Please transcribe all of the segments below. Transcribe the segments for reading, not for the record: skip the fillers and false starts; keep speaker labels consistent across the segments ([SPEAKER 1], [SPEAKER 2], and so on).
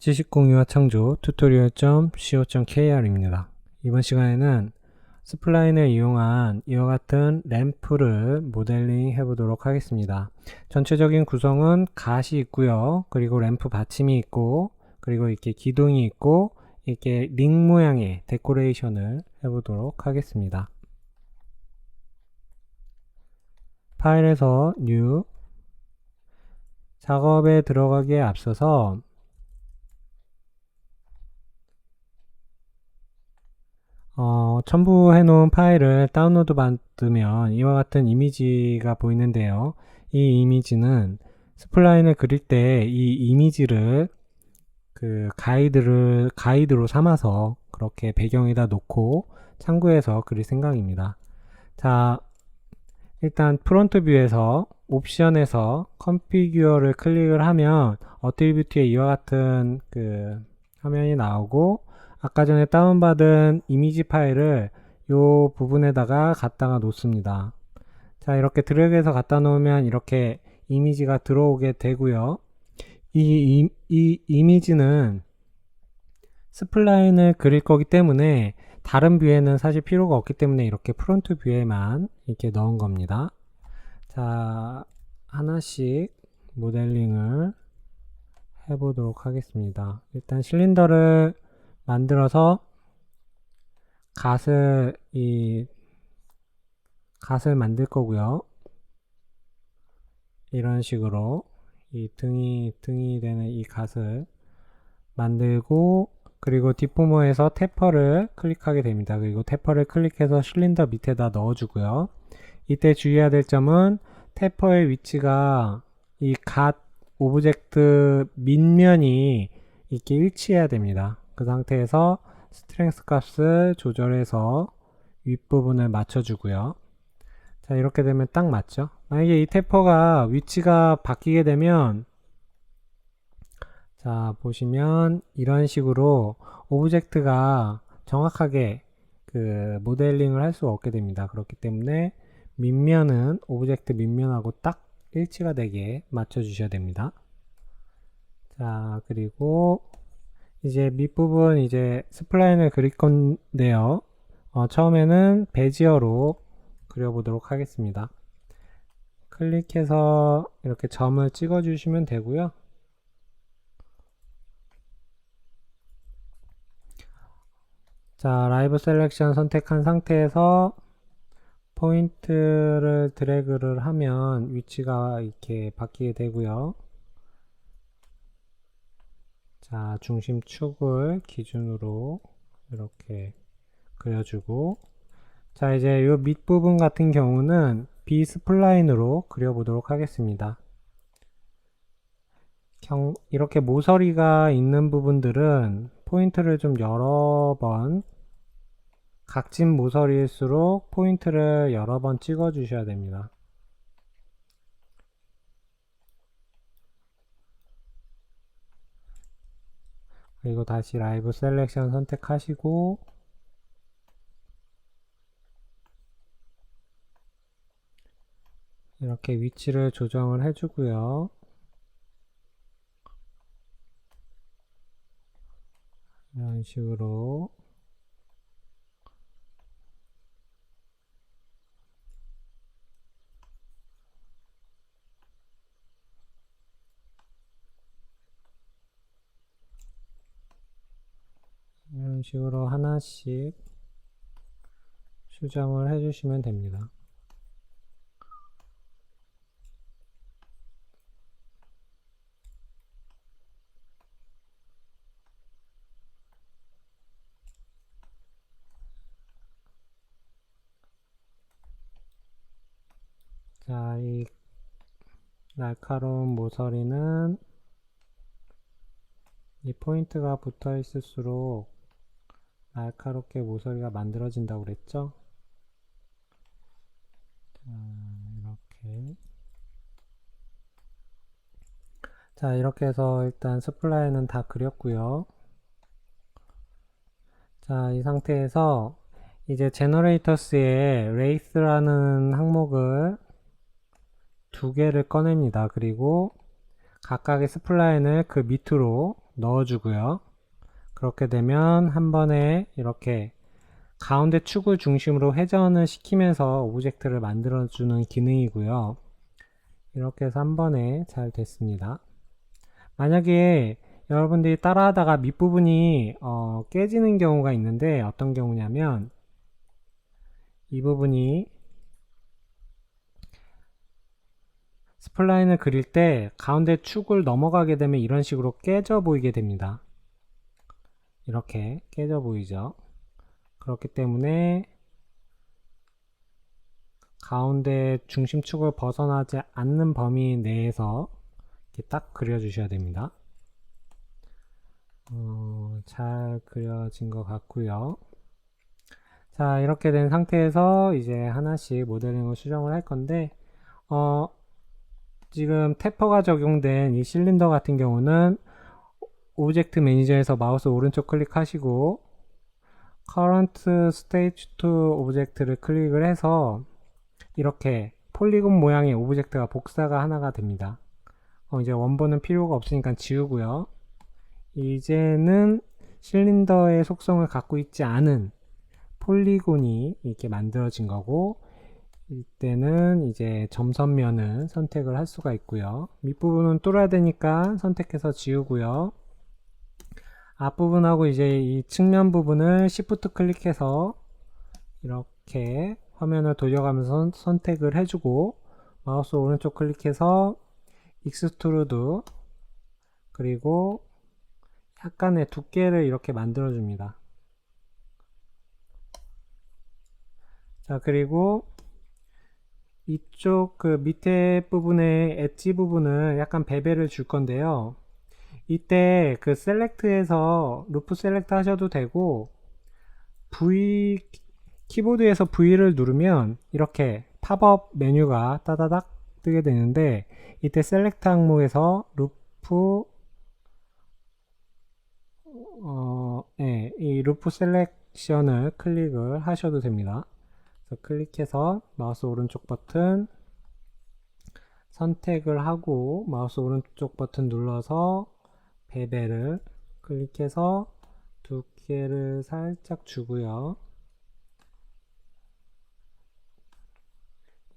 [SPEAKER 1] 지식공유와 창조 tutorial.co.kr입니다. 이번 시간에는 스플라인을 이용한 이와 같은 램프를 모델링 해보도록 하겠습니다. 전체적인 구성은 갓이 있고요. 그리고 램프 받침이 있고, 그리고 이렇게 기둥이 있고, 이렇게 링 모양의 데코레이션을 해보도록 하겠습니다. 파일에서 New, 작업에 들어가기에 앞서서 첨부해 놓은 파일을 다운로드 받으면 이와 같은 이미지가 보이는데요. 이 이미지는 스플라인을 그릴 때 이 이미지를 가이드로 삼아서 그렇게 배경에다 놓고 참고해서 그릴 생각입니다. 자, 일단 프론트 뷰에서 옵션에서 컨피규어를 클릭을 하면 어트리뷰트에 이와 같은 화면이 나오고, 아까 전에 다운받은 이미지 파일을 요 부분에다가 갖다가 놓습니다. 자, 이렇게 드래그해서 갖다 놓으면 이렇게 이미지가 들어오게 되고요. 이 이미지는 스플라인을 그릴 거기 때문에 다른 뷰에는 사실 필요가 없기 때문에 이렇게 프론트 뷰에만 이렇게 넣은 겁니다. 자, 하나씩 모델링을 해보도록 하겠습니다. 일단 실린더를 만들어서 갓을 만들 거고요. 이런 식으로 이 등이 되는 이 갓을 만들고, 그리고 디포머에서 태퍼를 클릭하게 됩니다. 그리고 태퍼를 클릭해서 실린더 밑에다 넣어주고요. 이때 주의해야 될 점은 태퍼의 위치가 이 갓 오브젝트 밑면이 이렇게 일치해야 됩니다. 그 상태에서 스트렝스 값을 조절해서 윗부분을 맞춰주고요. 자, 이렇게 되면 딱 맞죠? 만약에 이 태퍼가 위치가 바뀌게 되면, 자, 보시면 이런 식으로 오브젝트가 정확하게 모델링을 할 수 없게 됩니다. 그렇기 때문에 밑면은 오브젝트 밑면하고 딱 일치가 되게 맞춰 주셔야 됩니다. 자, 그리고 이제 밑부분 이제 스플라인을 그릴 건데요. 처음에는 베지어로 그려보도록 하겠습니다. 클릭해서 이렇게 점을 찍어 주시면 되고요. 자, 라이브 셀렉션 선택한 상태에서 포인트를 드래그를 하면 위치가 이렇게 바뀌게 되고요. 자, 중심축을 기준으로 이렇게 그려주고, 자, 이제 이 밑부분 같은 경우는 B스플라인으로 그려보도록 하겠습니다. 이렇게 모서리가 있는 부분들은 포인트를 좀 여러 번, 각진 모서리일수록 포인트를 여러 번 찍어 주셔야 됩니다. 그리고 다시 라이브 셀렉션 선택하시고, 이렇게 위치를 조정을 해주고요. 이런 식으로 하나씩 수정을 해주시면 됩니다. 자, 이 날카로운 모서리는 이 포인트가 붙어 있을수록 날카롭게 모서리가 만들어진다고 그랬죠? 자, 이렇게. 자, 이렇게 해서 일단 스플라인은 다 그렸고요. 자, 이 상태에서 이제 제너레이터스에 레이스라는 항목을 두 개를 꺼냅니다. 그리고 각각의 스플라인을 그 밑으로 넣어주고요. 그렇게 되면 한 번에 이렇게 가운데 축을 중심으로 회전을 시키면서 오브젝트를 만들어주는 기능이고요. 이렇게 해서 한 번에 잘 됐습니다. 만약에 여러분들이 따라하다가 밑부분이 깨지는 경우가 있는데 어떤 경우냐면 이 부분이 스플라인을 그릴 때 가운데 축을 넘어가게 되면 이런 식으로 깨져 보이게 됩니다. 이렇게 깨져 보이죠. 그렇기 때문에 가운데 중심축을 벗어나지 않는 범위 내에서 이렇게 딱 그려주셔야 됩니다. 잘 그려진 것 같고요. 자, 이렇게 된 상태에서 이제 하나씩 모델링을 수정을 할 건데 지금 태퍼가 적용된 이 실린더 같은 경우는 오브젝트 매니저에서 마우스 오른쪽 클릭하시고 Current State to 오브젝트를 클릭을 해서 이렇게 폴리곤 모양의 오브젝트가 복사가 하나가 됩니다. 이제 원본은 필요가 없으니까 지우고요. 이제는 실린더의 속성을 갖고 있지 않은 폴리곤이 이렇게 만들어진 거고, 이때는 이제 점선면을 선택을 할 수가 있고요. 밑부분은 뚫어야 되니까 선택해서 지우고요. 앞부분하고 이제 이 측면 부분을 Shift 클릭해서 이렇게 화면을 돌려가면서 선택을 해주고, 마우스 오른쪽 클릭해서 익스트루드, 그리고 약간의 두께를 이렇게 만들어 줍니다. 자, 그리고 이쪽 그 밑에 부분의 엣지 부분을 약간 베벨을 줄 건데요. 이때 그 셀렉트에서 루프 셀렉트 하셔도 되고, V 키보드에서 V를 누르면 이렇게 팝업 메뉴가 따다닥 뜨게 되는데, 이때 셀렉트 항목에서 루프 이 루프 셀렉션을 클릭을 하셔도 됩니다. 그래서 클릭해서 마우스 오른쪽 버튼 선택을 하고 마우스 오른쪽 버튼 눌러서 베벨을 클릭해서 두께를 살짝 주고요.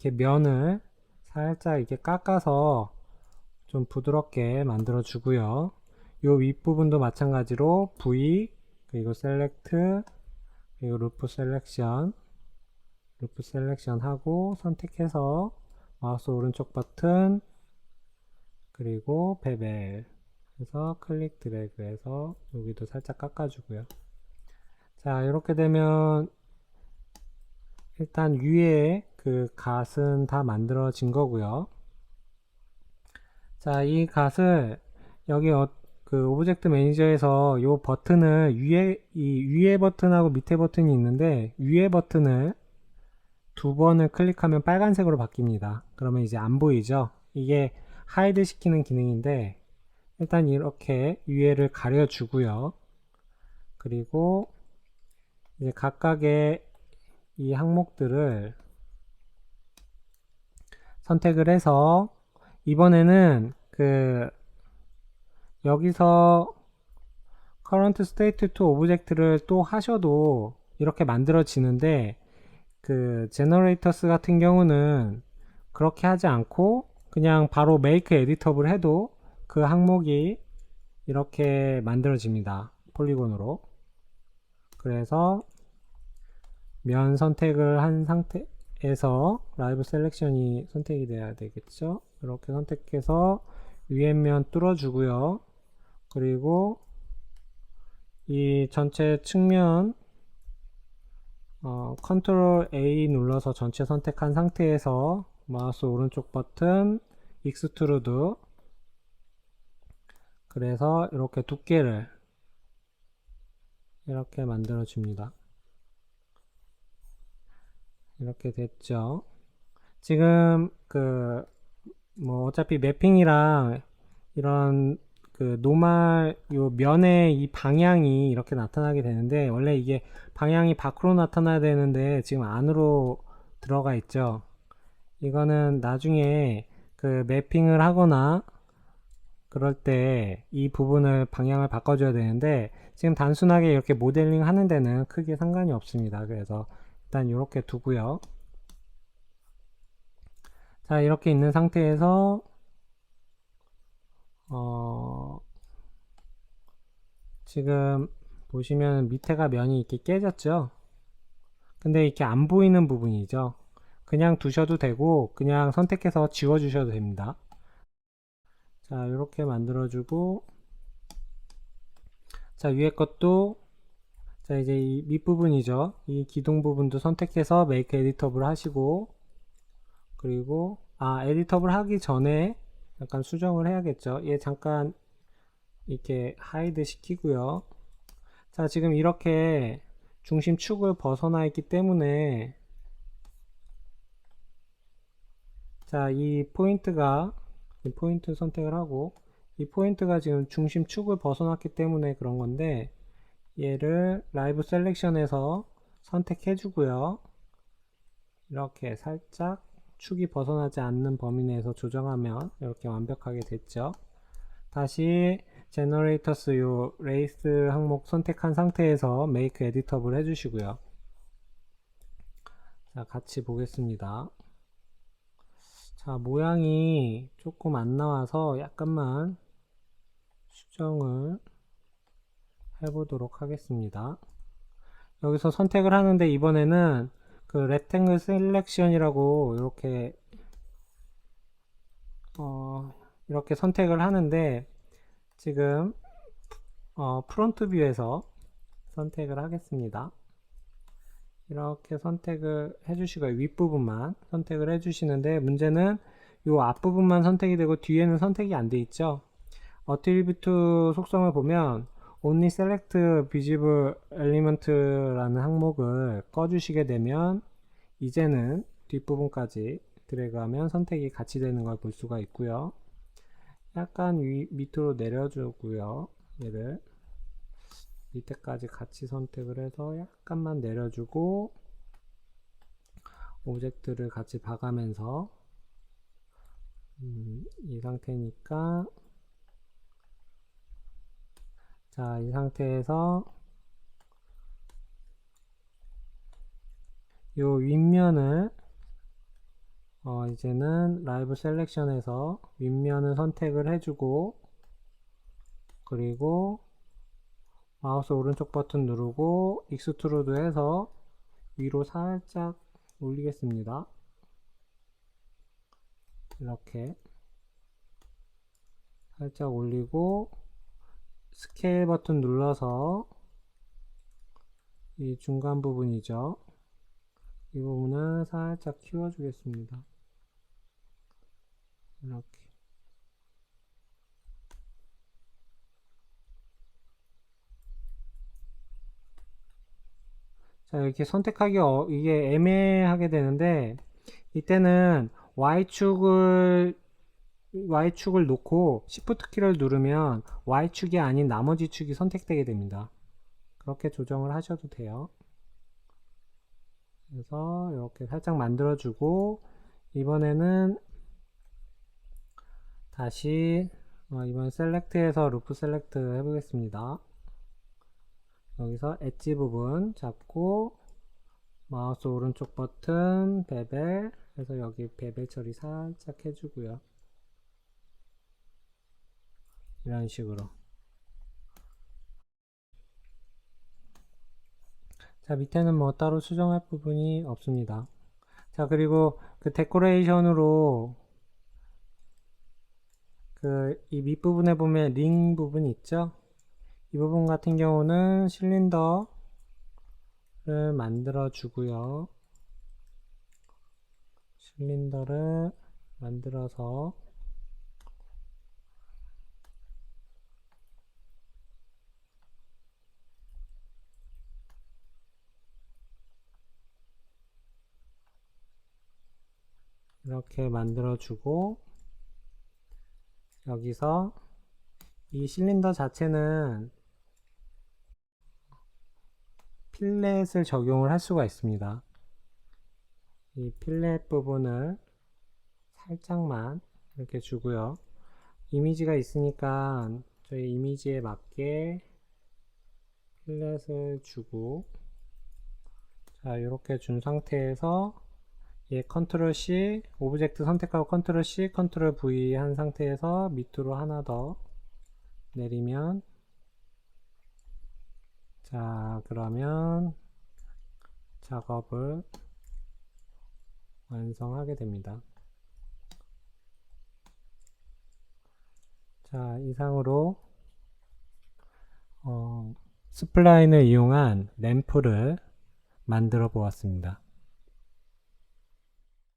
[SPEAKER 1] 이렇게 면을 살짝 이렇게 깎아서 좀 부드럽게 만들어 주고요. 요 윗부분도 마찬가지로 V, 그리고 셀렉트, 그리고 루프 셀렉션 하고 선택해서 마우스 오른쪽 버튼, 그리고 베벨 해서 클릭 드래그 해서 여기도 살짝 깎아주고요. 자, 이렇게 되면 일단 위에 그 갓은 다 만들어진 거고요. 자, 이 갓을 여기 그 오브젝트 매니저에서 이 버튼을 위에 버튼하고 밑에 버튼이 있는데 위에 버튼을 두 번을 클릭하면 빨간색으로 바뀝니다. 그러면 이제 안 보이죠? 이게 하이드 시키는 기능인데 일단 이렇게 위에를 가려주고요. 그리고 이제 각각의 이 항목들을 선택을 해서 이번에는 그 여기서 current state to object를 또 하셔도 이렇게 만들어지는데 그 generators 같은 경우는 그렇게 하지 않고 그냥 바로 make editable 해도 그 항목이 이렇게 만들어집니다. 폴리곤으로. 그래서 면 선택을 한 상태에서 라이브 셀렉션이 선택이 돼야 되겠죠. 이렇게 선택해서 위에 면 뚫어주고요. 그리고 이 전체 측면 컨트롤 A 눌러서 전체 선택한 상태에서 마우스 오른쪽 버튼 익스트루드, 그래서 이렇게 두께를 이렇게 만들어 줍니다. 이렇게 됐죠. 지금 그 뭐 어차피 매핑이랑 이런 그 노말 요 면의 이 방향이 이렇게 나타나게 되는데 원래 이게 방향이 밖으로 나타나야 되는데 지금 안으로 들어가 있죠. 이거는 나중에 그 매핑을 하거나 그럴 때 이 부분을 방향을 바꿔줘야 되는데 지금 단순하게 이렇게 모델링 하는 데는 크게 상관이 없습니다. 그래서 일단 이렇게 두고요. 자, 이렇게 있는 상태에서 지금 보시면 밑에가 면이 이렇게 깨졌죠. 근데 이렇게 안 보이는 부분이죠. 그냥 두셔도 되고 그냥 선택해서 지워 주셔도 됩니다. 자, 이렇게 만들어주고, 자, 위에 것도, 자, 이제 이 밑부분이죠. 이 기둥 부분도 선택해서 Make Editable 하시고, 그리고, Editable 하기 전에 약간 수정을 해야겠죠. 얘 잠깐 이렇게 하이드 시키고요. 자, 지금 이렇게 중심축을 벗어나 있기 때문에, 자, 이 포인트 선택을 하고, 이 포인트가 지금 중심축을 벗어났기 때문에 그런 건데, 얘를 라이브 셀렉션에서 선택해 주고요. 이렇게 살짝 축이 벗어나지 않는 범위 내에서 조정하면 이렇게 완벽하게 됐죠. 다시 제너레이터스 요 레이스 항목 선택한 상태에서 메이크 에디터블 해주시고요. 자, 같이 보겠습니다. 자, 모양이 조금 안 나와서 약간만 수정을 해보도록 하겠습니다. 여기서 선택을 하는데 이번에는 그 렉탱글 셀렉션이라고 이렇게 선택을 하는데 지금 프론트 뷰에서 선택을 하겠습니다. 이렇게 선택을 해주시고요. 윗부분만 선택을 해주시는데 문제는 이 앞부분만 선택이 되고 뒤에는 선택이 안 돼 있죠. 어트리뷰트 속성을 보면 Only Select Visible Element라는 항목을 꺼주시게 되면 이제는 뒷부분까지 드래그하면 선택이 같이 되는 걸 볼 수가 있고요. 약간 밑으로 내려주고요. 얘를 밑에까지 같이 선택을 해서 약간만 내려주고 오브젝트를 같이 봐가면서 이 상태니까 자, 이 상태에서 요 윗면을 이제는 라이브 셀렉션에서 윗면을 선택을 해주고 그리고 마우스 오른쪽 버튼 누르고 익스트루드 해서 위로 살짝 올리겠습니다. 이렇게 살짝 올리고 스케일 버튼 눌러서 이 중간 부분이죠. 이 부분을 살짝 키워주겠습니다. 이렇게. 자, 이렇게 선택하기 이게 애매하게 되는데 이때는 Y축을 놓고 Shift 키를 누르면 Y축이 아닌 나머지 축이 선택되게 됩니다. 그렇게 조정을 하셔도 돼요. 그래서 이렇게 살짝 만들어주고 이번에는 다시 이번 셀렉트에서 루프 셀렉트 해보겠습니다. 여기서 엣지 부분 잡고 마우스 오른쪽 버튼 베벨 해서 여기 베벨 처리 살짝 해주고요. 이런 식으로. 자, 밑에는 뭐 따로 수정할 부분이 없습니다. 자, 그리고 그 데코레이션으로 이 밑부분에 보면 링 부분 있죠? 이 부분 같은 경우는 실린더를 만들어 주고요. 실린더를 만들어서 이렇게 만들어 주고 여기서 이 실린더 자체는 필렛을 적용을 할 수가 있습니다. 이 필렛 부분을 살짝만 이렇게 주고요. 이미지가 있으니까 저희 이미지에 맞게 필렛을 주고, 자, 이렇게 준 상태에서 얘 컨트롤 C, 오브젝트 선택하고 컨트롤 C, 컨트롤 V 한 상태에서 밑으로 하나 더 내리면, 자, 그러면 작업을 완성하게 됩니다. 자, 이상으로 스플라인을 이용한 램프를 만들어 보았습니다.